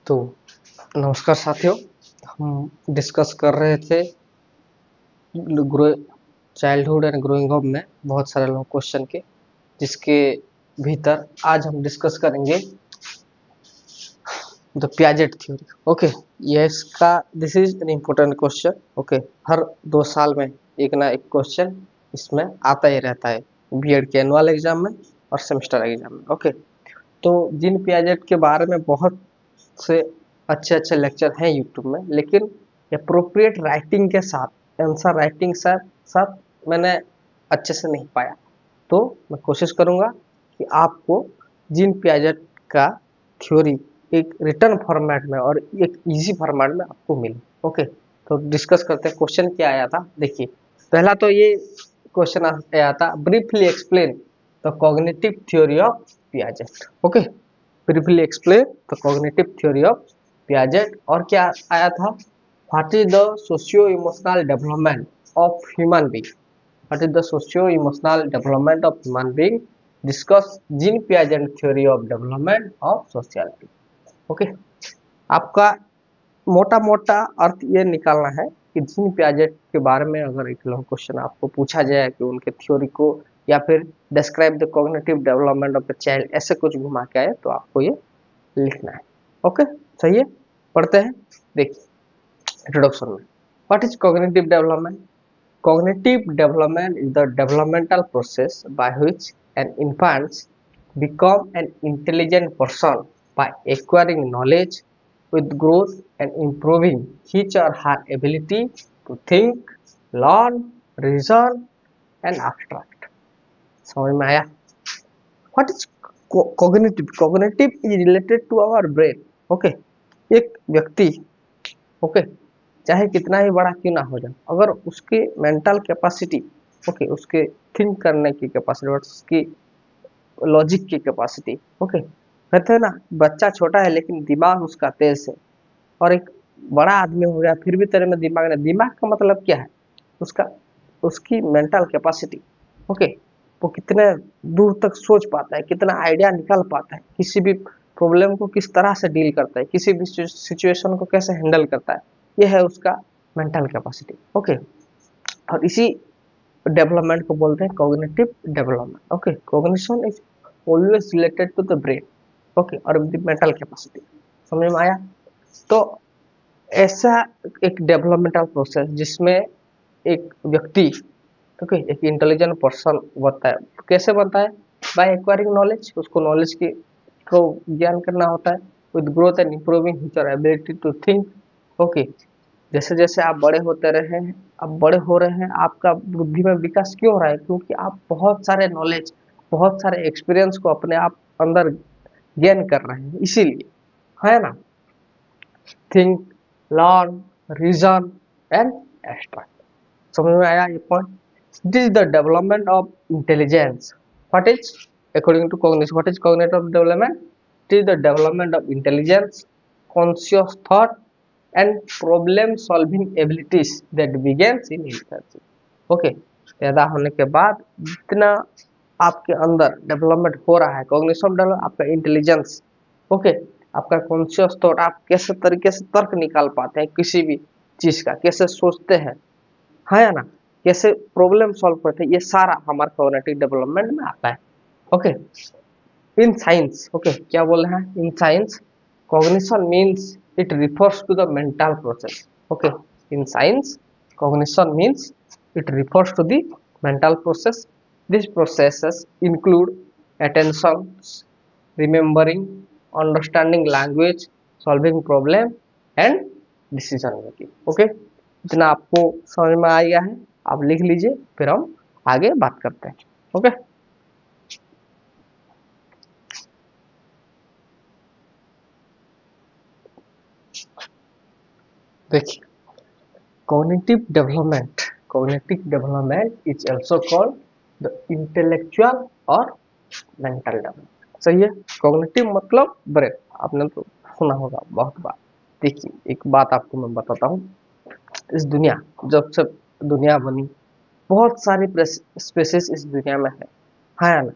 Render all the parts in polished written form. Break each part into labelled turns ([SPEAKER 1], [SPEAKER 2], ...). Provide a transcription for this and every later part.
[SPEAKER 1] तो नमस्कार साथियों, हम डिस्कस कर रहे थे grow childhood and growing up में बहुत सारे लोग क्वेश्चन के, जिसके भीतर आज हम डिस्कस करेंगे द पियाजेट थ्योरी। ओके, ये इसका this is an important question. Okay, हर 2 साल में एक ना एक क्वेश्चन इसमें आता ही रहता है, बीएड के एनुअल एग्जाम में और सेमेस्टर एग्जाम में। ओके, तो जीन पियाजेट के बारे में बहुत से अच्छे अच्छे लेक्चर हैं यूट्यूब में, लेकिन अप्रोप्रिएट राइटिंग के साथ आंसर राइटिंग साथ मैंने अच्छे से नहीं पाया। तो मैं कोशिश करूंगा कि आपको जीन पियाजेट का थ्योरी एक रिटर्न फॉर्मेट में और एक इजी फॉर्मेट में आपको मिले। ओके, तो डिस्कस करते हैं। क्वेश्चन क्या आया था, देखिए। पहला तो ये क्वेश्चन आया था, briefly explain the cognitive theory of Piaget. Okay, briefly explain the cognitive theory of Piaget. और क्या आया था, what is the socio emotional development of human being, what is the socio emotional development of human being, discuss Jean Piaget theory of development of sociality. Okay, आपका मोटा मोटा अर्थ ये निकालना है कि जीन पियाजेट के बारे में अगर एक लॉन्ग क्वेश्चन आपको पूछा जाए कि उनके थ्योरी को, या फिर describe the cognitive development of the child, ऐसे कुछ घुमा के आए तो आपको ये लिखना है। ओके, सही है, पढ़ते हैं। देखिए इंट्रोडक्शन में, what is cognitive development? Cognitive development is the developmental process by which an infant becomes an intelligent person by acquiring knowledge with growth and improving his or her ability to think, learn, reason and abstract। समझ में आया? What is cognitive? Cognitive is related to our brain। Okay, एक व्यक्ति, okay, चाहे कितना ही बड़ा क्यों ना हो जाए, अगर उसके मेंटल कैपेसिटी, ओके, उसके थिंक करने की कैपेसिटी, उसकी लॉजिक की कैपेसिटी, ओके, कहते हैं ना बच्चा छोटा है लेकिन दिमाग उसका तेज है, और एक बड़ा आदमी हो गया फिर भी तेरे में दिमाग नहीं। दिमाग का मतलब क्या है, उसका उसकी मेंटल कैपेसिटी। ओके, वो कितने दूर तक सोच पाता है, कितना आइडिया निकाल पाता है, किसी भी प्रॉब्लम को किस तरह से डील करता है, किसी भी सिचुएशन को कैसे हैंडल करता है, ये है उसका मेंटल कैपेसिटी। ओके, और इसी डेवलपमेंट को बोलते हैं cognitive development. Okay, cognition is always related to the brain. Okay, और द मेंटल कैपेसिटी। समझ में आया? तो ऐसा एक डेवलपमेंटल प्रोसेस जिसमें एक व्यक्ति, ओके, एक इंटेलिजेंट पर्सन बनता है। कैसे बनता है? बाय एक्वायरिंग नॉलेज, उसको नॉलेज की को ज्ञान करना होता है, with growth and improving his ability to think. Okay, जैसे जैसे आप बड़े होते रहे हैं, आप बड़े हो रहे हैं, आपका बुद्धि में विकास क्यों हो रहा है? क्योंकि आप बहुत सारे नॉलेज, बहुत सारे एक्सपीरियंस को अपने आप अंदर गेन कर रहे हैं, इसीलिए, है ना? Think, learn, reason and abstract. समझ में आया ये point? It is the development of intelligence. What is, according to cognition, what is cognitive development? It is the development of intelligence, conscious thought, and problem-solving abilities that begins in infancy. Okay, पैदा होने के बाद जितना आपके अंदर development हो रहा है, कॉग्निशन डेवलप, आपका इंटेलिजेंस, ओके, आपका कॉन्शियस थॉट, आप कैसे तरीके से तर्क निकाल पाते हैं किसी भी चीज का, कैसे सोचते हैं, है ना, कैसे प्रॉब्लम सॉल्व करते हैं, ये सारा हमारे कॉग्निटिव डेवलपमेंट में आता है। ओके, इन साइंस, ओके, क्या बोल रहे हैं? In science cognition means it refers to the mental process. Okay, in science cognition means it refers to the mental process. This processes include attention, remembering, understanding language, solving problem and decision making. Okay, इतना आपको समझ में आ गया है, आप लिख लीजिए, फिर हम आगे बात करते हैं। ओके, देखिए, cognitive development is also called the intellectual और मेंटल डेवलपमेंट। सही है, कॉग्निटिव मतलब ब्रेन, आपने तो सुना होगा बहुत बार। देखिए एक बात आपको मैं बताता हूँ, इस दुनिया, जब से दुनिया बनी, बहुत सारी स्पेसीज इस दुनिया में है ना,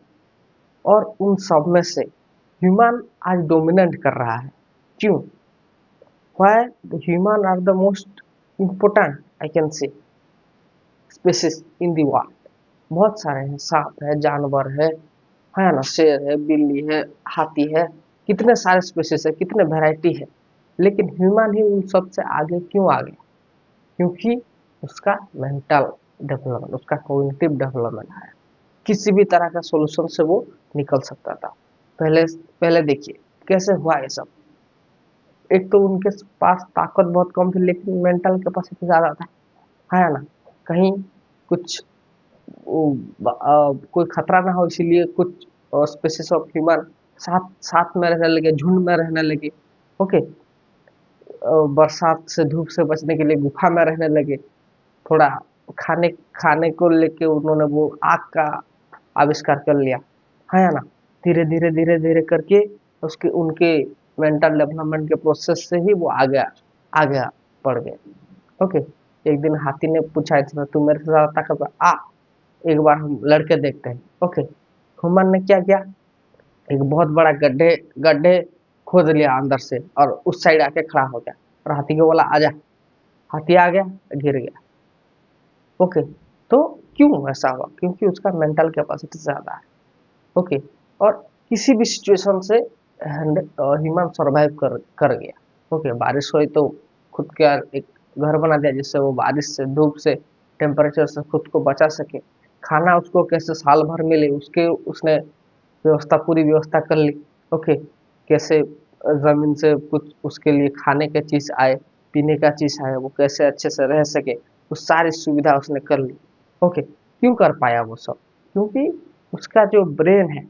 [SPEAKER 1] और उन सब में से ह्यूमन आज डोमिनेट कर रहा है। क्यों? Why the human are the most important I can say species in the world. बहुत सारे हैं, सांप है, जानवर है ना, शेर है, बिल्ली है, हाथी है, कितने सारे स्पेसिस है, कितने वैरायटी है, लेकिन ह्यूमन ही उन सब से आगे क्यों आ गया? क्योंकि उसका मेंटल डेवलपमेंट, उसका कॉग्निटिव डेवलपमेंट है, किसी भी तरह का सॉल्यूशन से वो निकल सकता था। पहले पहले देखिए कैसे हुआ ये सब। एक तो उनके पास ताकत बहुत कम थी, लेकिन मेंटल कैपेसिटी ज्यादा था, है ना। कहीं कुछ कोई खतरा ना हो, इसीलिए कुछ स्पेसिस ऑफ ह्यूमन साथ साथ में रहने लगे, झुंड में रहने लगे। ओके, बरसात से धूप से बचने के लिए गुफा में रहने लगे। थोड़ा खाने खाने को लेके उन्होंने वो आग का आविष्कार कर लिया, है ना। धीरे धीरे धीरे धीरे करके उसके उनके मेंटल डेवलपमेंट के प्रोसेस से ही वो आगे बढ़ गए। ओके, एक दिन हाथी ने पूछा, इतना तू मेरे से ज्यादा ताकतवर, आ एक बार हम लड़के देखते हैं। ओके, हुमन ने क्या किया, एक बहुत बड़ा गड्ढे गड्ढे खोद लिया अंदर से और उस साइड आके खड़ा हो गया और हाथी को बोला आजा। हाथी आ गया, गिर गया। ओके, तो क्यों ऐसा हुआ? क्योंकि उसका मेंटल कैपेसिटी ज्यादा है। ओके, और किसी भी सिचुएशन से ह्यूमन सरवाइव कर गया। ओके, बारिश हुई तो खुद का एक घर बना दिया, जिससे वो बारिश से, धूप से, टेम्परेचर से खुद को बचा सके। खाना उसको कैसे साल भर मिले, उसके उसने व्यवस्था, पूरी व्यवस्था कर ली। ओके, कैसे जमीन से कुछ उसके लिए खाने का चीज आए, पीने का चीज आए, वो कैसे अच्छे से रह सके, वो सारी सुविधा उसने कर ली। ओके, क्यों कर पाया वो सब? क्योंकि उसका जो ब्रेन है,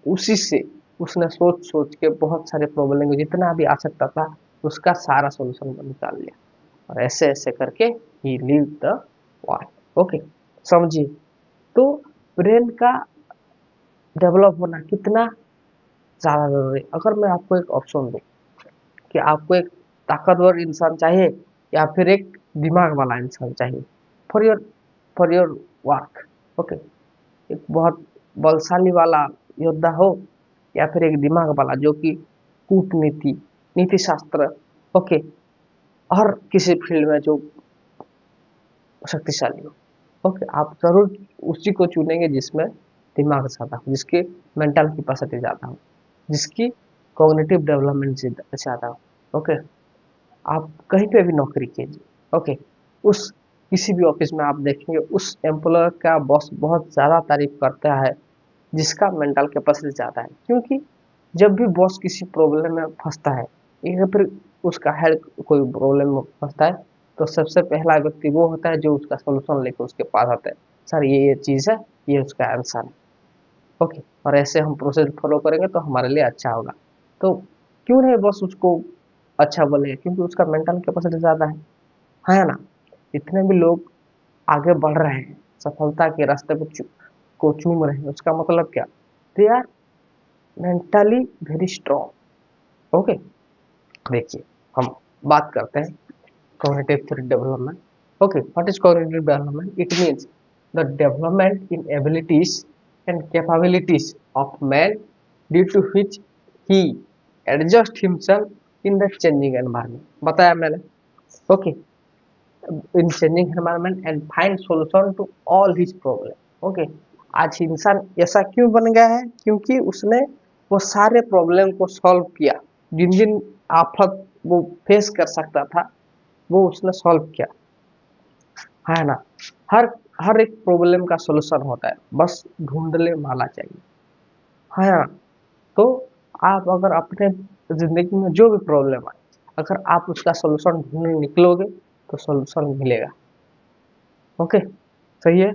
[SPEAKER 1] उसी से उसने सोच सोच के बहुत सारे प्रॉब्लम को जितना भी आ सकता था उसका सारा सोल्यूशन निकाल लिया, और ऐसे ऐसे करके he live the world. Okay, समझिए। तो ब्रेन का डेवलप होना कितना ज़्यादा ज़रूरी है। अगर मैं आपको एक ऑप्शन दूँ कि आपको एक ताकतवर इंसान चाहिए या फिर एक दिमाग वाला इंसान चाहिए for your for your work. Okay, एक बहुत बलशाली वाला योद्धा हो या फिर एक दिमाग वाला जो कि कूटनीति, नीति शास्त्र, ओके, हर किसी फील्ड में जो शक्तिशाली हो। ओके, आप जरूर उसी को चुनेंगे जिसमें दिमाग ज़्यादा हो, जिसके मेंटल कैपेसिटी ज़्यादा हो, जिसकी कॉग्निटिव डेवलपमेंट ज़्यादा हो। ओके, आप कहीं पे भी नौकरी कीजिए। ओके, उस किसी भी ऑफिस में आप देखेंगे उस एम्प्लॉय का बॉस बहुत ज़्यादा तारीफ करता है जिसका मेंटल कैपेसिटी ज़्यादा है। क्योंकि जब भी बॉस किसी प्रॉब्लम में फंसता है या फिर उसका हेल्थ कोई प्रॉब्लम में फंसता है, तो सबसे पहला व्यक्ति वो होता है जो उसका सोल्यूशन लेकर उसके पास आता है। सर ये चीज़ है, ये उसका आंसर है। ओके, और ऐसे हम प्रोसेस फॉलो करेंगे तो हमारे लिए अच्छा होगा। तो क्यों नहीं बॉस उसको अच्छा बोलेगा? क्योंकि उसका मेंटल कैपेसिटी ज़्यादा है ना। जितने भी लोग आगे बढ़ रहे हैं, सफलता के रास्ते को चूम रहे हैं, उसका मतलब क्या? They are mentally very strong. Okay, देखिए हम बात करते हैं cognitive development. Okay, what is cognitive development? It means the development in abilities and capabilities of man due to which he adjust himself in the changing environment. बताया मैंने। Okay, in changing environment and find solution to all his problem. Okay, आज इंसान ऐसा क्यों बन गया है? क्योंकि उसने वो सारे प्रॉब्लम को सॉल्व किया, जिन जिन आफत वो फेस कर सकता था वो उसने सॉल्व किया, है ना। हर हर एक प्रॉब्लम का सॉल्यूशन होता है, बस ढूंढने वाला चाहिए, है ना। तो आप अगर अपने जिंदगी में जो भी प्रॉब्लम आए, अगर आप उसका सॉल्यूशन ढूंढने निकलोगे तो सॉल्यूशन मिलेगा। ओके, सही है।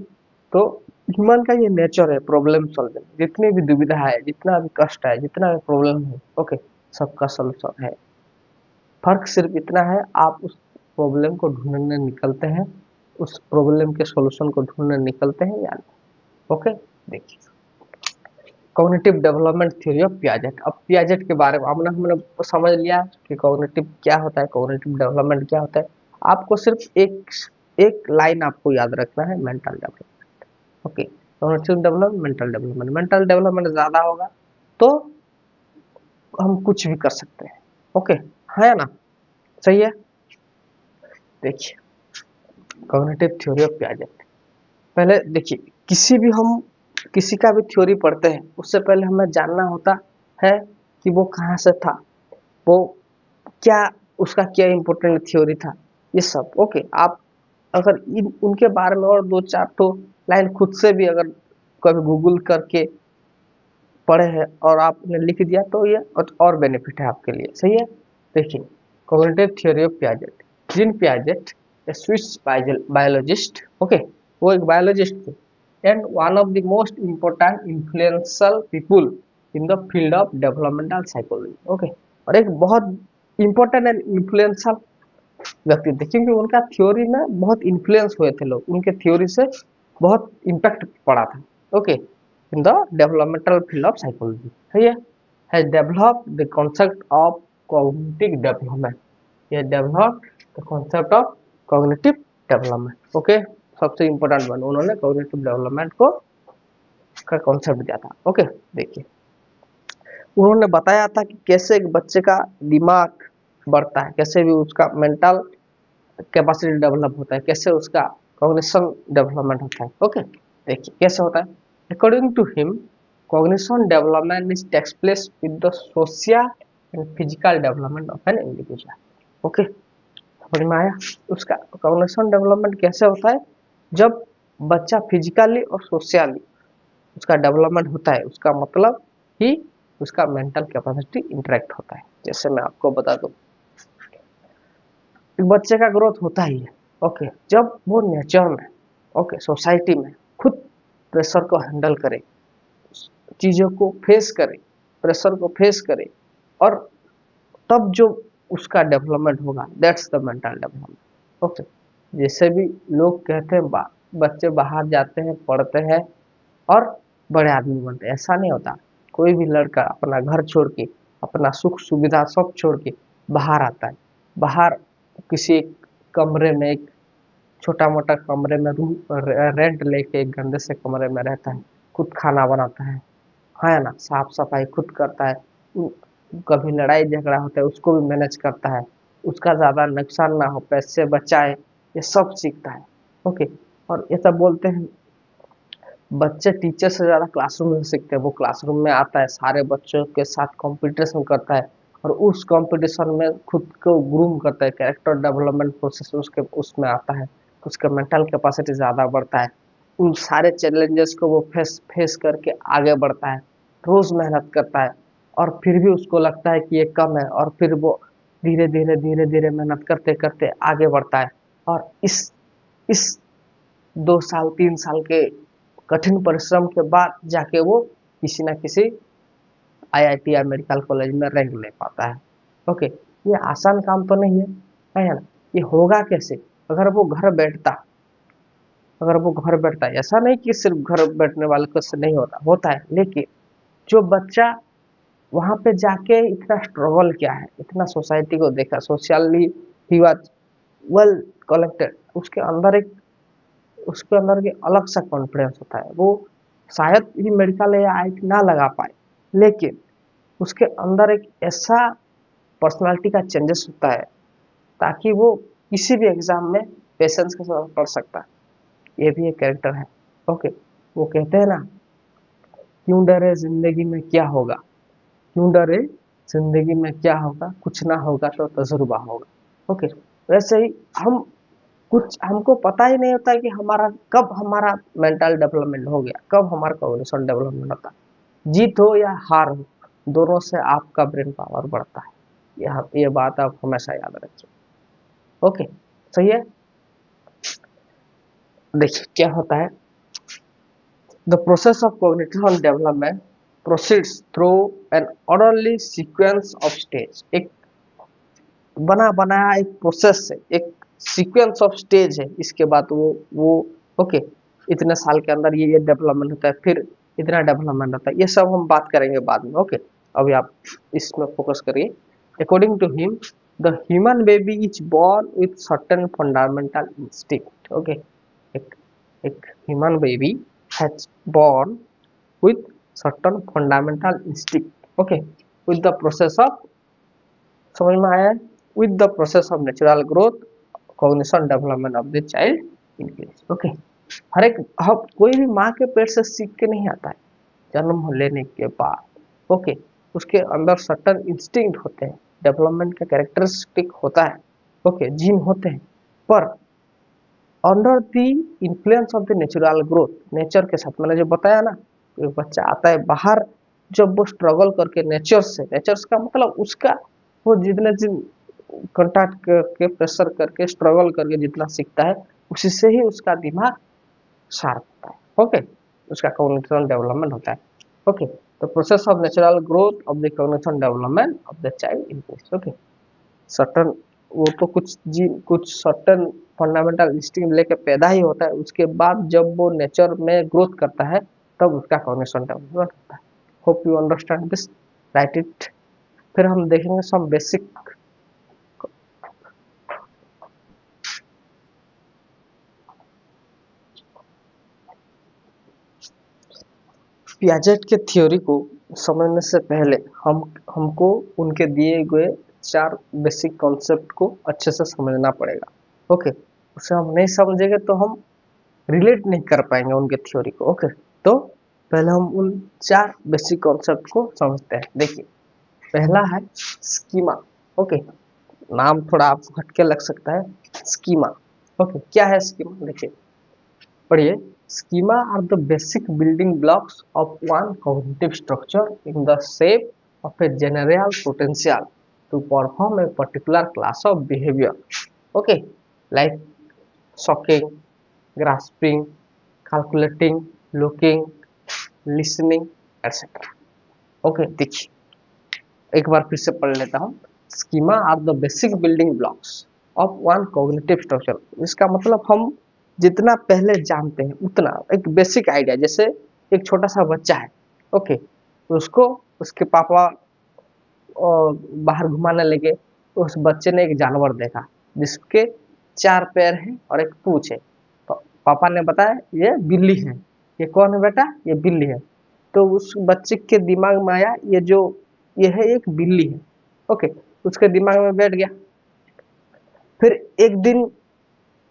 [SPEAKER 1] तो ह्यूमन का ये नेचर है प्रॉब्लम सॉल्विंग। जितनी भी दुविधा है, जितना भी कष्ट है, जितना भी प्रॉब्लम है, ओके, सबका सॉल्यूशन है। फर्क सिर्फ इतना है, आप उस प्रॉब्लम को ढूंढने निकलते हैं, उस प्रॉब्लम के सॉल्यूशन को ढूंढने निकलते हैं या नहीं। ओके, देखिए cognitive development theory of Piaget. अब पियाजेट के बारे में हमने हमने समझ लिया कि कॉग्निटिव क्या होता है, कॉग्निटिव डेवलपमेंट क्या होता है। आपको सिर्फ एक एक लाइन आपको याद रखना है, mental development. Okay, cognitive development, mental development. Mental development ज्यादा होगा तो हम कुछ भी कर सकते हैं। ओके, है ना। सही है। देखिए कॉग्निटिव थ्योरी ऑफ पियाजेट, पहले देखिए किसी का भी थ्योरी पढ़ते हैं उससे पहले हमें जानना होता है कि वो कहाँ से था, वो क्या, उसका क्या इम्पोर्टेंट थ्योरी था, ये सब। ओके, आप अगर इन उनके बारे में और दो चार तो लाइन खुद से भी अगर कभी गूगल करके पढ़े हैं और आपने लिख दिया तो ये और बेनिफिट है आपके लिए। सही है। देखिए cognitive theory of Piaget, gene Piaget A Swiss biologist, okay, वो एक बायोलॉजिस्ट थे and one of the most important influential people in the field of developmental psychology. Okay, और एक बहुत इंपॉर्टेंट एंड इन्फ्लुएंशियल व्यक्ति थे क्योंकि उनका थ्योरी में बहुत इन्फ्लुएंस हुए थे लोग, उनके थ्योरी से बहुत इम्पैक्ट पड़ा था। Okay, in the developmental field of psychology, सही है, has developed the concept of cognitive development, ये develop the concept of cognitive development. Okay, सबसे इंपॉर्टेंट वन, उन्होंने कॉग्निटिव डेवलपमेंट को का कॉन्सेप्ट दिया था। ओके, देखिए उन्होंने बताया था कि कैसे एक बच्चे का दिमाग बढ़ता है, कैसे भी उसका मेंटल कैपेसिटी डेवलप होता है, कैसे उसका कॉग्निशन डेवलपमेंट होता है। ओके, देखिए कैसे होता है। According to him cognition development is takes place with the social and physical development of an individual. Okay, समझ में आया। उसका कॉग्निशन डेवलपमेंट कैसे होता है, जब बच्चा फिजिकली और सोशली उसका डेवलपमेंट होता है, उसका मतलब ही उसका मेंटल कैपेसिटी इंटरेक्ट होता है। जैसे मैं आपको बता दूं, एक बच्चे का ग्रोथ होता ही है। ओके, जब वो नेचर में, ओके, सोसाइटी में खुद प्रेशर को हैंडल करे, चीजों को फेस करे, प्रेशर को फेस करे, और तब जो उसका डेवलपमेंट होगा, that's the mental development. Okay, जैसे भी लोग कहते हैं बच्चे बाहर जाते हैं, पढ़ते हैं और बड़े आदमी बनते हैं, ऐसा नहीं होता। कोई भी लड़का अपना घर छोड़ के, अपना सुख सुविधा सब छोड़ के बाहर आता है, बाहर किसी एक कमरे में, एक छोटा मोटा कमरे में रूम रेंट लेके एक गंदे से कमरे में रहता है, खुद खाना बनाता है ना, साफ सफाई खुद करता है, कभी लड़ाई झगड़ा होता है उसको भी मैनेज करता है, उसका ज़्यादा नुकसान ना हो, पैसे बचाए, ये सब सीखता है। ओके, और ये सब बोलते हैं बच्चे टीचर से ज़्यादा क्लासरूम में सीखते हैं। वो क्लासरूम में आता है, सारे बच्चों के साथ कंपटीशन करता है और उस कंपटीशन में खुद को ग्रूम करता है, कैरेक्टर डेवलपमेंट प्रोसेस उसके उसमें आता है, उसका मेंटल कैपेसिटी ज़्यादा बढ़ता है, उन सारे चैलेंजेस को वो फेस फेस करके आगे बढ़ता है, रोज़ मेहनत करता है, और फिर भी उसको लगता है कि ये कम है, और फिर वो धीरे धीरे मेहनत करते करते आगे बढ़ता है, और इस 2 साल 3 साल के कठिन परिश्रम के बाद जाके वो किसी ना किसी आईआईटी या मेडिकल कॉलेज में रैंक ले पाता है। ओके, ये आसान काम तो नहीं है ना। ये होगा कैसे, अगर वो घर बैठता, अगर वो घर बैठता, ऐसा नहीं कि सिर्फ घर बैठने वाले को से नहीं होता, होता है, लेकिन जो बच्चा वहां पे जाके इतना स्ट्रगल किया है, इतना सोसाइटी को देखा, socially he was well collected, उसके अंदर के अलग सा कॉन्फिडेंस होता है। वो शायद ही मेडिकल या आईआईटी ना लगा पाए, लेकिन उसके अंदर एक ऐसा पर्सनालिटी का चेंजेस होता है ताकि वो किसी भी एग्जाम में पेशेंस के साथ पढ़ सकता है। ये भी एक कैरेक्टर है। ओके, वो कहते हैं ना, क्यों डरे जिंदगी में क्या होगा, क्यों डरे जिंदगी में क्या होगा, कुछ ना होगा तो तजुर्बा होगा। ओके, वैसे ही हम कुछ हमको पता ही नहीं होता है कि हमारा मेंटल डेवलपमेंट हो गया, कब हमारा कॉग्निशन डेवलपमेंट होता है। जीत हो या हार हो, दोनों से आपका ब्रेन पावर बढ़ता है। ये बात आप हमेशा याद रखिए। ओके, सही है। देखिए क्या होता है, the process of cognition development proceeds through an orderly sequence of stage. एक बना बनाया एक प्रोसेस है, एक सीक्वेंस ऑफ स्टेज है। इसके बाद वो ओके, इतने साल के अंदर ये डेवलपमेंट होता है, फिर इतना डेवलपमेंट होता है, ये सब हम बात करेंगे बाद में। ओके, अभी आप इसमें फोकस करिए। According to him the human baby is born with certain fundamental instinct. Okay, एक एक human baby has born with certain fundamental instinct. Okay, with the process of, समझ में आया है, with the process of natural growth cognition development of the child increase. Okay, हर एक कोई भी माँ के पेट से सीख के नहीं आता है, जन्म लेने के बाद ओके उसके अंदर सर्टन इंस्टिंक्ट होते हैं, डेवलपमेंट का कैरेक्टरिस्टिक होता है, ओके जीन होते हैं, पर under the influence of the natural growth, nature के साथ मैंने जो बताया ना, एक बच्चा आता है बाहर, जब वो स्ट्रगल करके नेचर से, नेचर का मतलब उसका वो जितने दिन कॉन्टैक्ट करके प्रेशर करके स्ट्रगल करके जितना सीखता है उसी से ही उसका दिमाग शार्प होता है, ओके उसका कॉग्निटिव डेवलपमेंट होता है, okay the process of natural growth of the cognitive development of the child increase, okay certain वो तो कुछ सर्टन फंडामेंटल इंस्टिंक्ट लेके पैदा ही होता है, उसके बाद जब वो नेचर में ग्रोथ करता है तब उसका कॉग्निशन डेवलपमेंट होता है। Hope you understand this, right it. फिर हम देखेंगे सम बेसिक पियाजेट के थ्योरी को समझने से पहले हमको उनके दिए गए 4 बेसिक कॉन्सेप्ट को अच्छे से समझना पड़ेगा, ओके उसे हम नहीं समझेंगे तो हम रिलेट नहीं कर पाएंगे उनके थ्योरी को, ओके तो पहले हम उन 4 बेसिक कॉन्सेप्ट को समझते हैं। देखिए पहला है स्कीमा, ओके नाम थोड़ा आपको हटके लग सकता है, स्कीमा, ओके क्या है स्कीमा, देखिए पढ़िए, schema are the basic building blocks of one cognitive structure in the shape of a general potential to perform a particular class of behavior, okay like shocking, grasping, calculating, looking, listening etc, okay देखिए एक बार फिर से पढ़ लेता हूँ, schema are the basic building blocks of one cognitive structure, इसका मतलब हम जितना पहले जानते हैं उतना एक बेसिक आइडिया, जैसे एक छोटा सा बच्चा है, ओके उसको उसके पापा बाहर घुमाने लगे तो उस बच्चे ने एक जानवर देखा जिसके 4 पैर हैं और एक पूंछ है, तो पापा ने बताया ये बिल्ली है, ये कौन है बेटा, ये बिल्ली है, तो उस बच्चे के दिमाग में आया ये है एक बिल्ली है, ओके उसके दिमाग में बैठ गया। फिर एक दिन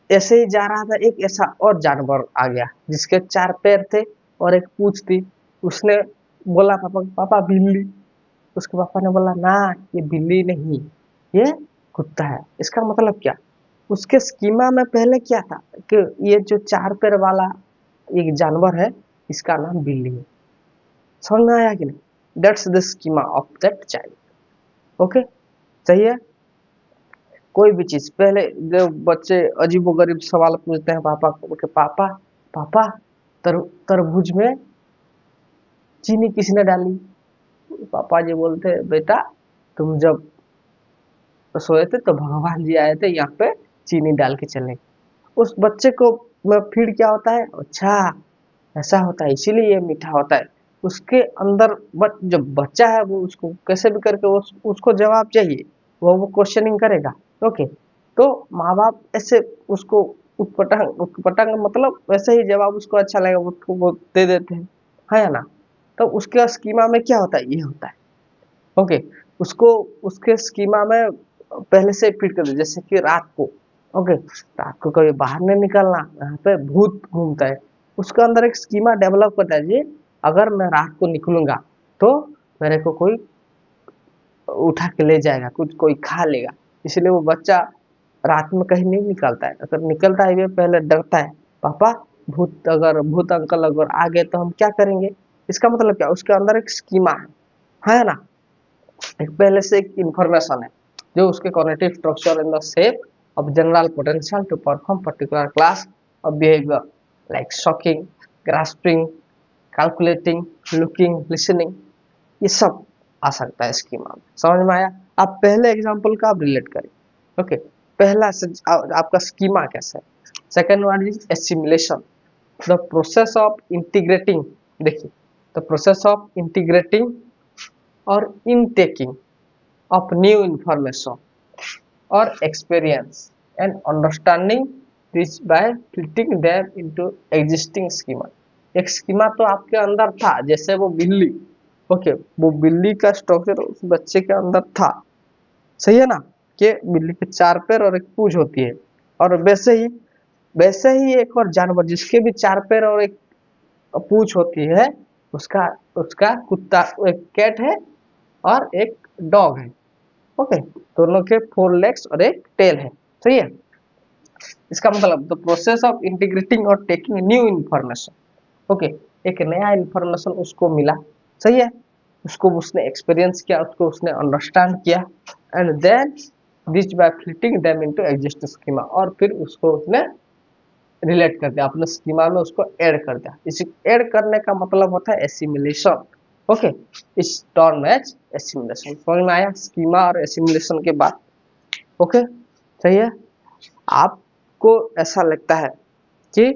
[SPEAKER 1] ऐसे ही जा रहा था, एक ऐसा और जानवर आ गया जिसके 4 पैर थे और एक पूंछ थी, उसने बोला पापा बिल्ली, उसके पापा ने बोला ना ये बिल्ली नहीं ये कुत्ता है। इसका मतलब क्या, उसके स्कीमा में पहले क्या था कि ये जो 4 पैर वाला एक जानवर है इसका नाम बिल्ली है, समझ में आया कि नहीं, that's the schema of that child, okay सही है। कोई भी चीज पहले जो बच्चे अजीबोगरीब सवाल पूछते हैं पापा को कि पापा पापा तरबूज में चीनी किसने डाली, पापा जी बोलते हैं बेटा तुम जब सोए थे तो भगवान जी आए थे यहाँ पे चीनी डाल के चले, उस बच्चे को फिर क्या होता है, अच्छा ऐसा होता है इसीलिए ये मीठा होता है, उसके अंदर जो बच्चा है वो उसको कैसे भी करके उसको जवाब चाहिए, वो क्वेश्चनिंग करेगा, ओके तो माँ बाप ऐसे उसको उत्पटांग मतलब वैसे ही जवाब उसको अच्छा लगेगा वो दे देते हैं, है या ना। तो उसके स्कीमा में क्या होता है, ये होता है, ओके उसको उसके स्कीमा में पहले से फिट कर दे, जैसे कि रात को, ओके रात को कभी बाहर नहीं निकलना, यहाँ पे भूत घूमता है, उसके अंदर एक स्कीमा डेवलप करता है जी अगर मैं रात को निकलूंगा तो मेरे को कोई उठा के ले जाएगा, कुछ कोई खा लेगा, इसलिए वो बच्चा रात में कहीं नहीं निकलता है, अगर निकलता है ये पहले डरता है, पापा भूत अंकल अगर आ गए तो हम क्या करेंगे, इसका मतलब क्या, उसके अंदर एक स्कीमा है ना, एक पहले से एक इंफॉर्मेशन है जो उसके cognitive structure in the shape of general potential to perform particular class of behaviour like shocking, grasping, calculating, looking, listening, ये सब आ सकता है स्कीमा में, समझ में आया। आप पहले एग्जांपल का आप रिलेट करें, ओके पहला से आपका स्कीमा कैसा है। Second one is assimilation, the process of integrating, देखिए द प्रोसेस ऑफ इंटीग्रेटिंग और इनटेकिंग of new information or experience and understanding this by fitting them into existing schema। एक स्कीमा तो आपके अंदर था, जैसे वो बिल्ली, ओके वो बिल्ली का स्ट्रक्चर उस बच्चे के अंदर था, सही है ना, कि बिल्ली के 4 पैर और एक पूंछ होती है, और वैसे ही एक और जानवर जिसके भी 4 पैर और एक पूंछ होती है, उसका उसका कुत्ता, एक कैट है और एक डॉग है। ओके, दोनों के 4 लेग्स और एक टेल है। सही है। इसका मतलब द प्रोसेस ऑफ इंटीग्रेटिंग और टेकिंग न्यू इन्फॉर्मेशन। ओके, एक नया इन्फॉर्मेशन उसको मिला। सही है। उसको उसने एक्सपीरियंस किया, उसको उसने अंडरस्टैंड किया, and then this by fitting them into existing schema, और फिर उसको उसने रिलेट कर दिया अपने स्कीमा में, उसको ऐड कर दिया। इस ऐड करने का मतलब होता है एसिमिलेशन। ओके, इस टर्म एज एसिमिलेशन। समझ में आया स्कीमा और एसिमिलेशन के बाद? ओके, सही है। आपको ऐसा लगता है कि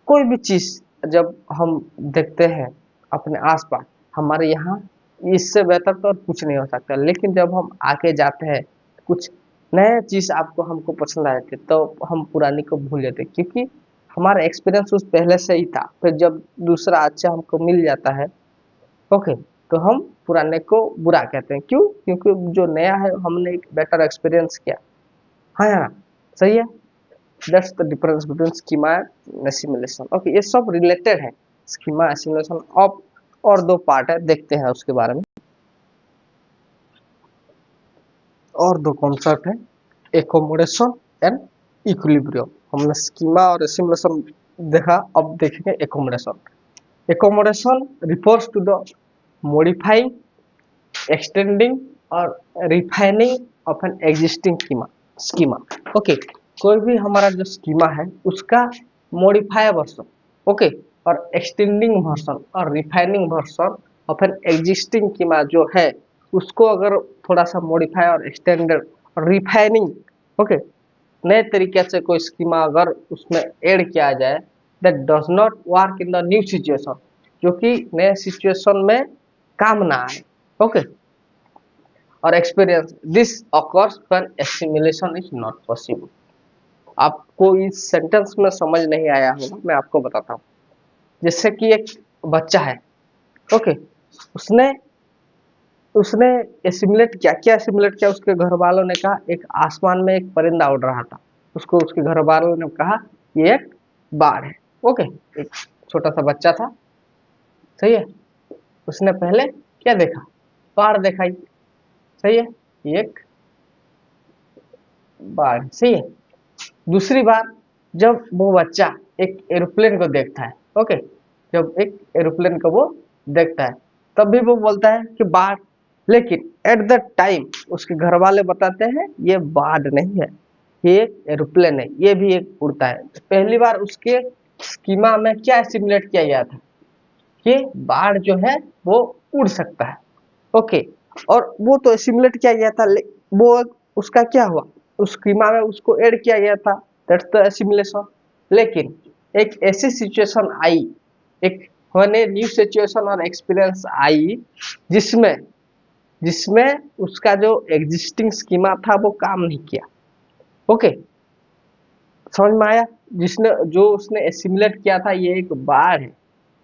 [SPEAKER 1] कोई भी चीज जब हम देखते हैं अपने आसपास, हमारे यहाँ इससे बेहतर तो और कुछ नहीं हो सकता, लेकिन जब हम आगे जाते हैं, कुछ नए चीज आपको हमको पसंद आए थे, तो हम पुरानी को भूल जाते हैं, क्योंकि हमारा एक्सपीरियंस उस पहले से ही था। फिर जब दूसरा अच्छा हमको मिल जाता है, ओके, तो हम पुराने को बुरा कहते हैं। क्यों? क्योंकि जो नया है हमने एक बेटर एक्सपीरियंस किया। हाँ या ना? सही है। That's the difference between schema and assimilation. Okay, ये सब रिलेटेड है, स्कीमा एसिमिलेशन। अब और 2 पार्ट है, देखते हैं उसके बारे में। और 2 कॉन्सेप्ट है, एकोमोडेशन एंड इक्विलिब्रियम। हमने स्कीमा और एसिमिलेशन देखा, अब देखेंगे accommodation. Accommodation refers to the modifying, extending और refining of an existing schema. Okay, कोई भी हमारा जो स्कीमा है उसका मॉडिफाई वर्जन, ओके, और एक्सटेंडिंग वर्जन और refining version of an existing schema जो है, उसको अगर थोड़ा सा मॉडिफाई और एक्सटेंडेड और रिफाइनिंग, ओके, नए तरीके से कोई स्कीमा अगर उसमें ऐड किया जाए, that does not work in the new situation, जो कि नए सिचुएशन में काम ना आए। ओके, और experience this occurs when assimilation is not possible. आपको इस सेंटेंस में समझ नहीं आया होगा, मैं आपको बताता हूँ। जैसे कि एक बच्चा है, ओके, उसने उसने एसिमुलेट किया। क्या एसिमुलेट किया? उसके घर वालों ने कहा एक आसमान में एक परिंदा उड़ रहा था, उसको उसके घर वालों ने कहा ये एक बाढ़ है। ओके, एक छोटा सा बच्चा था, सही है, उसने पहले क्या देखा? बाढ़ दिखाई। सही है, ये एक बाढ़, सही है। दूसरी बार जब वो बच्चा एक एरोप्लेन को देखता है, ओके, जब एक एरोप्लेन को वो देखता है, तब भी वो बोलता है कि बाढ़, लेकिन एट द टाइम उसके घर वाले बताते हैं ये बाढ़ नहीं है, ये एक एरोप्लेन है, ये भी एक उड़ता है। पहली बार उसके स्कीमा में क्या सिमुलेट किया गया था कि बाढ़ जो है वो उड़ सकता है। ओके, और वो तो सिमुलेट किया गया था, वो उसका क्या हुआ, उस स्कीमा में उसको ऐड किया गया था, दैट्स द एसिमुलेशन। लेकिन एक ऐसी सिचुएशन आई, एक होने न्यू सिचुएशन और एक्सपीरियंस आई, जिसमें जिसमें उसका जो एग्जिस्टिंग स्कीमा था वो काम नहीं किया। ओके, समझ में आया? जिसने जो उसने एसिमुलेट किया था ये एक बाढ़ है,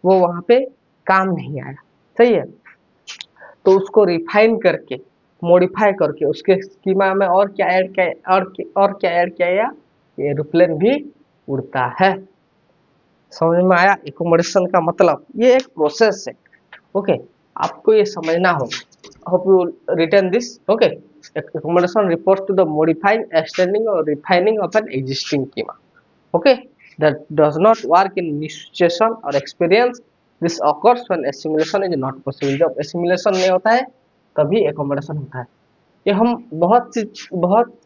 [SPEAKER 1] वो वहां पे काम नहीं आया। सही है। तो उसको रिफाइन करके, मॉडिफाई करके उसके स्कीमा में और क्या ऐड किया, और क्या ऐड किया गया? एरोप्लेन भी उड़ता है। समझ में आया? एकोमोडेशन का मतलब ये एक प्रोसेस है। ओके, आपको ये समझना होगा। Hope you return this. Okay, accommodation refers to the modifying, extending or refining of an existing schema, okay, that does not work in new situation or experience. This occurs when assimilation is not possible. जब assimilation नहीं होता है तभी accommodation होता है। ये हम बहुत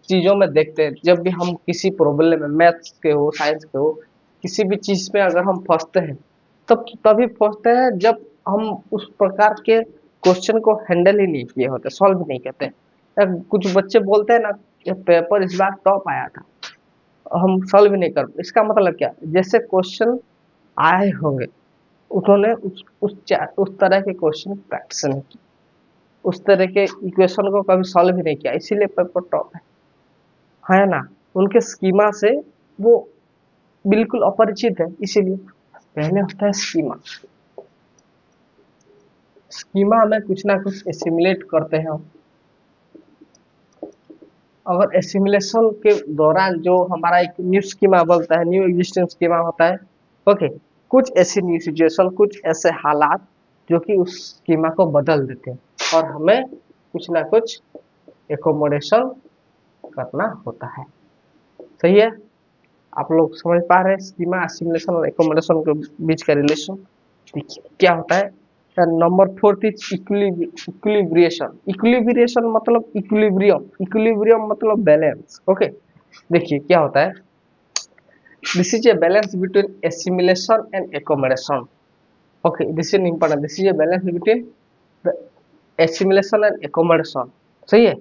[SPEAKER 1] चीज़ों में देखते हैं। जब भी हम किसी प्रॉब्लम में, मैथ्स के हो, साइंस के हो, किसी भी चीज़ में अगर हम फंसते हैं, तब तभी फंसते हैं जब हम उस प्रकार के क्वेश्चन को हैंडल ही नहीं किए होते, सॉल्व नहीं करते। कुछ बच्चे बोलते हैं ना, ये पेपर इस बार टॉप आया था, हम सॉल्व नहीं कर, इसका मतलब क्या? जैसे क्वेश्चन आए होंगे, उन्होंने उस तरह के क्वेश्चन प्रैक्टिस नहीं की, उस तरह के इक्वेशन को कभी सॉल्व ही नहीं किया, इसीलिए पेपर टॉप है ना? उनके स्कीमा से वो बिल्कुल अपरिचित है। इसीलिए पहले होता है स्कीमा। स्कीमा में कुछ ना कुछ एसिमुलेट करते हैं हम, अगर एसिमुलेशन के दौरान जो हमारा एक न्यू स्कीमा बनता है, न्यू एग्जिस्टिंग स्कीमा होता है, ओके, कुछ ऐसी न्यू सिचुएशन, कुछ ऐसे हालात जो कि उस स्कीमा को बदल देते हैं और हमें कुछ ना कुछ एकोमोडेशन करना होता है। सही है? आप लोग समझ पा रहे हैं स्कीमा, एसिमुलेशन और एकोमोडेशन के बीच का रिलेशन? देखिए क्या होता है। Number 4 is इक्विलिब्रिएशन। इक्विलिब्रिएशन मतलब इक्विलिब्रियम, इक्विलिब्रियम मतलब बैलेंस। ओके, देखिए क्या होता है। This is a balance between assimilation and accommodation. Okay, this is important. This is a balance between the assimilation and accommodation. सही है?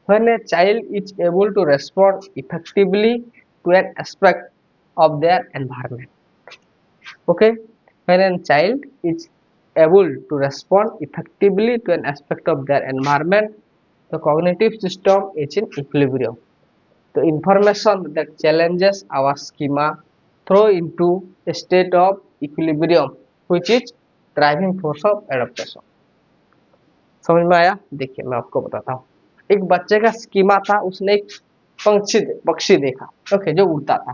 [SPEAKER 1] When a child is able to respond effectively to an aspect of their environment. Okay, when a child is able to respond effectively to an aspect of their environment, the cognitive system is in equilibrium. The information that challenges our schema throw into a state of equilibrium, which is driving force of adaptation. समझ में आया? देखिए मैं आपको बताता हूँ। एक बच्चे का स्कीमा था, उसने एक पक्षी देखा, ओके, जो उड़ता था।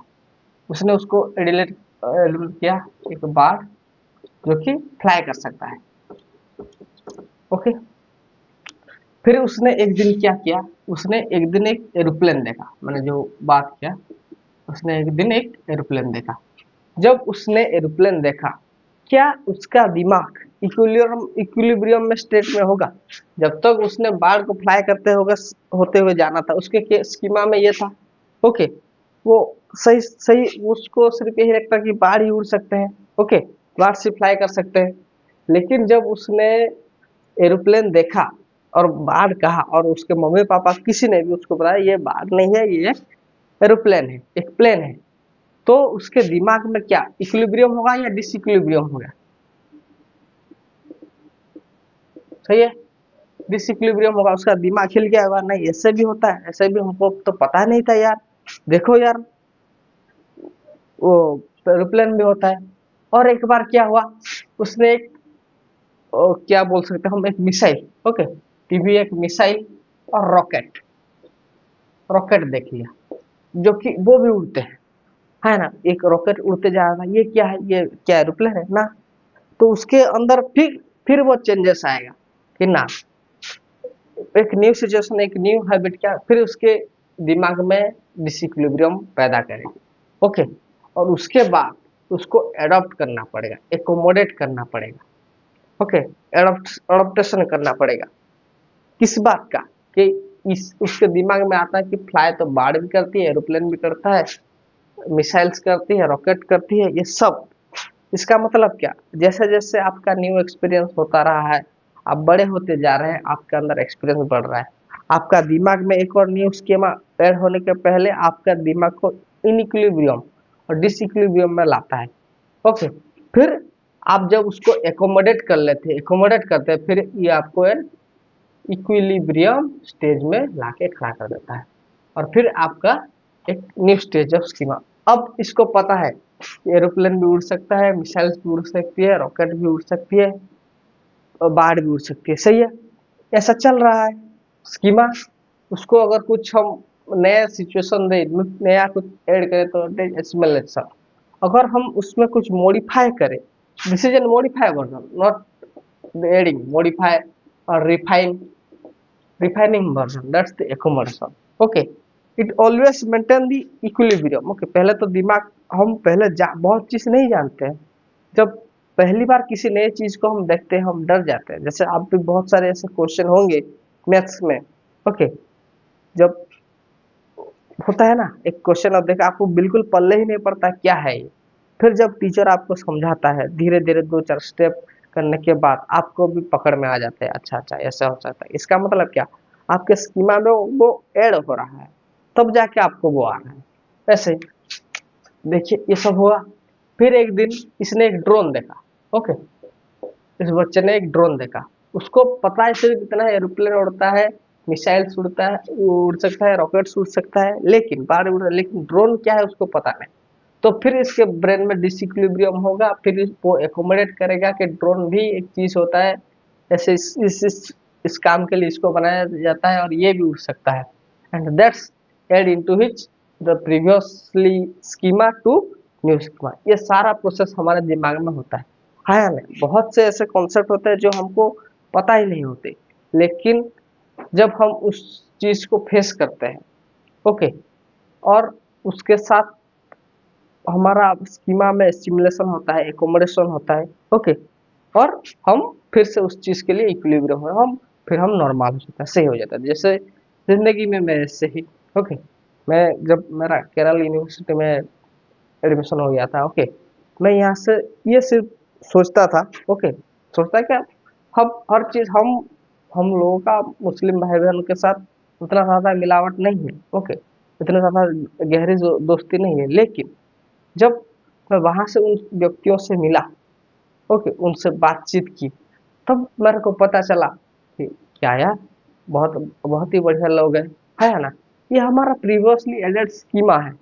[SPEAKER 1] उसने उसको रिलेट किया एक बर्ड जो कि फ्लाई कर सकता है। ओके, फिर उसने एक दिन क्या किया, उसने एक दिन एक एरोप्लेन देखा। मैंने जो बात किया, उसने एक दिन एक एरोप्लेन देखा। जब उसने एरोप्लेन देखा, क्या उसका दिमाग इक्विलिब्रियम में स्टेट में होगा? जब तक उसने बाढ़ को फ्लाई होते हुए जाना था, उसके स्कीमा में ये था। ओके, वो सही सही उसको सिर्फ यही लगता कि बाढ़ ही उड़ सकते हैं। ओके, बाढ़ से फ्लाई कर सकते हैं। लेकिन जब उसने एरोप्लेन देखा और बाढ़ कहा, और उसके मम्मी पापा किसी ने भी उसको बताया ये बाढ़ नहीं है, ये एरोप्लेन है, एक प्लेन है, तो उसके दिमाग में क्या इक्विलिब्रियम होगा या डिसइक्विलिब्रियम होगा? सही है, डिसइक्विलिब्रियम होगा। उसका दिमाग हिल गया होगा, नहीं ऐसे भी होता है, ऐसे भी हमको तो पता नहीं था यार, देखो यार वो एरोप्लेन भी होता है। और एक बार क्या हुआ, उसने एक क्या बोल सकते हैं हम, एक मिसाइल, ओके, टीवी एक मिसाइल और रॉकेट, रॉकेट देख लिया जो कि वो भी उड़ते हैं, है ना। एक रॉकेट उड़ते जा रहा है, ये क्या है, ये क्या एरोप्लेन है ना। तो उसके अंदर फिर वो चेंजेस आएगा कि ना, एक न्यू सिचुएशन, एक न्यू हैबिट, क्या फिर उसके दिमाग में डिसइक्विलिब्रियम पैदा करेगी। ओके, और उसके बाद उसको एडॉप्ट करना पड़ेगा, एकोमोडेट करना पड़ेगा। ओके, एडॉप्टेशन करना पड़ेगा। किस बात का? कि इस उसके दिमाग में आता है कि फ्लाई तो बाढ़ भी करती है, एरोप्लेन भी करता है, मिसाइल्स करती है, रॉकेट करती है, ये सब। इसका मतलब क्या, जैसे जैसे आपका न्यू एक्सपीरियंस होता रहा है, आप बड़े होते जा रहे हैं, आपके अंदर एक्सपीरियंस बढ़ रहा है, आपका दिमाग में एक और न्यू स्कीमा ऐड होने के पहले आपका दिमाग को इनइक्विलिब्रियम और डिसइक्विलिब्रियम में लाता है। ओके, फिर आप जब उसको एकोमोडेट कर लेते हैं, एकोमोडेट करते हैं, फिर ये आपको इक्विलिब्रियम स्टेज में लाके खड़ा कर देता है, और फिर आपका एक न्यू स्टेज ऑफ स्कीमा। अब इसको पता है एरोप्लेन भी उड़ सकता है, मिसाइल्स भी उड़ सकती है, रॉकेट भी उड़ सकती है, और बाढ़ भी उड़ सकती है। सही है, ऐसा चल रहा है स्कीमा। उसको अगर कुछ हम नया सिचुएशन दे, नया कुछ ऐड करें तो एसिमुलेशन। अगर हम उसमें कुछ मॉडिफाई करें, this is an modify version, not adding, modify और refining version, that's the accommodation. Okay, it always maintain the equilibrium. Okay, पहले तो दिमाग, हम पहले बहुत चीज नहीं जानते हैं। जब पहली बार किसी नए चीज को हम देखते हैं, हम डर जाते हैं। जैसे आप भी बहुत सारे ऐसे क्वेश्चन होंगे मैथ्स में। ओके, जब होता है ना एक क्वेश्चन, और देखा आपको बिल्कुल पल्ले ही नहीं पड़ता क्या है ये, फिर जब टीचर आपको समझाता है धीरे धीरे 2-4 स्टेप करने के बाद आपको भी पकड़ में आ जाता है, अच्छा अच्छा ऐसा हो सकता है। इसका मतलब क्या, आपके स्कीमा में वो ऐड हो रहा है, तब जाके आपको वो आ रहा है। ऐसे ही देखिए ये सब हुआ। फिर एक दिन इसने एक ड्रोन देखा। ओके, इस बच्चे ने एक ड्रोन देखा, उसको पता है सिर्फ इतना है एरोप्लेन उड़ता है, मिसाइल्स उड़ता है, उड़ सकता है, रॉकेट्स उड़ सकता है, लेकिन बाहर उड़, लेकिन ड्रोन क्या है उसको पता नहीं। तो फिर इसके ब्रेन में डिसइक्विलिब्रियम होगा, फिर वो एकोमोडेट करेगा कि ड्रोन भी एक चीज होता है, ऐसे इस काम के लिए इसको बनाया जाता है और ये भी उड़ सकता है। And that's add into which the previously schema to new schema. ये सारा प्रोसेस हमारे दिमाग में होता है या नहीं। बहुत से ऐसे कॉन्सेप्ट होते हैं जो हमको पता ही नहीं होते, लेकिन जब हम उस चीज को फेस करते हैं, ओके, और उसके साथ हमारा स्कीमा में स्टिमुलेशन होता है, एकोमोडेशन होता है, ओके, और हम फिर से उस चीज के लिए इक्विलिब्रियम हो, हम नॉर्मल हो जाता है, सही हो जाता है। जैसे जिंदगी में मैं ऐसे ही, ओके, मैं जब मेरा केरल यूनिवर्सिटी में एडमिशन हो गया था, ओके, मैं यहाँ से ये सिर्फ सोचता था, ओके, सोचता क्या, हम हर चीज हम लोगों का मुस्लिम भाई बहन के साथ उतना ज़्यादा मिलावट नहीं है, ओके, इतना ज़्यादा गहरी दोस्ती नहीं है, लेकिन जब मैं वहाँ से उन व्यक्तियों से मिला, ओके, उनसे बातचीत की, तब मेरे को पता चला कि क्या यार, बहुत बहुत ही बढ़िया लोग हैं, है ना। ये हमारा प्रीवियसली एडेड स्कीमा है,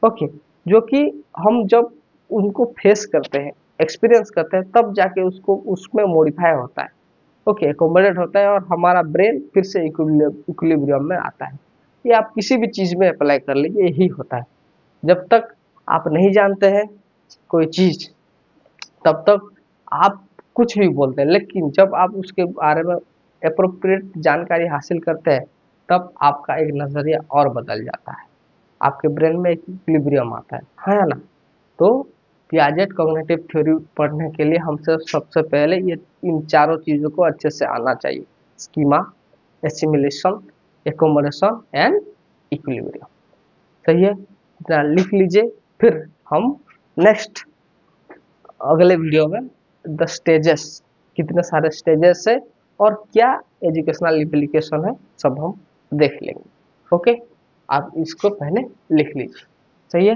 [SPEAKER 1] ओके, जो कि हम जब उनको फेस करते हैं, एक्सपीरियंस करते हैं, तब जाके उसको उसमें मॉडिफाई होता है, ओके, एकोमोडेट होता है, और हमारा ब्रेन फिर से इक्विलिब्रियम में आता है। ये आप किसी भी चीज में अप्लाई कर लीजिए, यही होता है। जब तक आप नहीं जानते हैं कोई चीज, तब तक आप कुछ भी बोलते हैं, लेकिन जब आप उसके बारे में अप्रोप्रिएट जानकारी हासिल करते हैं, तब आपका एक नजरिया और बदल जाता है, आपके ब्रेन में एक इक्विलिब्रियम आता है ना। तो पियाजेट कॉग्निटिव थ्योरी पढ़ने के लिए हमसे सबसे पहले ये इन चारों चीजों को अच्छे से आना चाहिए, schema, assimilation, accommodation and equilibrium. सही है, इतना लिख लीजिए। फिर हम नेक्स्ट अगले वीडियो में द स्टेजेस, कितने सारे स्टेजेस है और क्या एजुकेशनल इम्प्लीकेशन है, सब हम देख लेंगे। ओके, आप इसको पहले लिख लीजिए। सही है।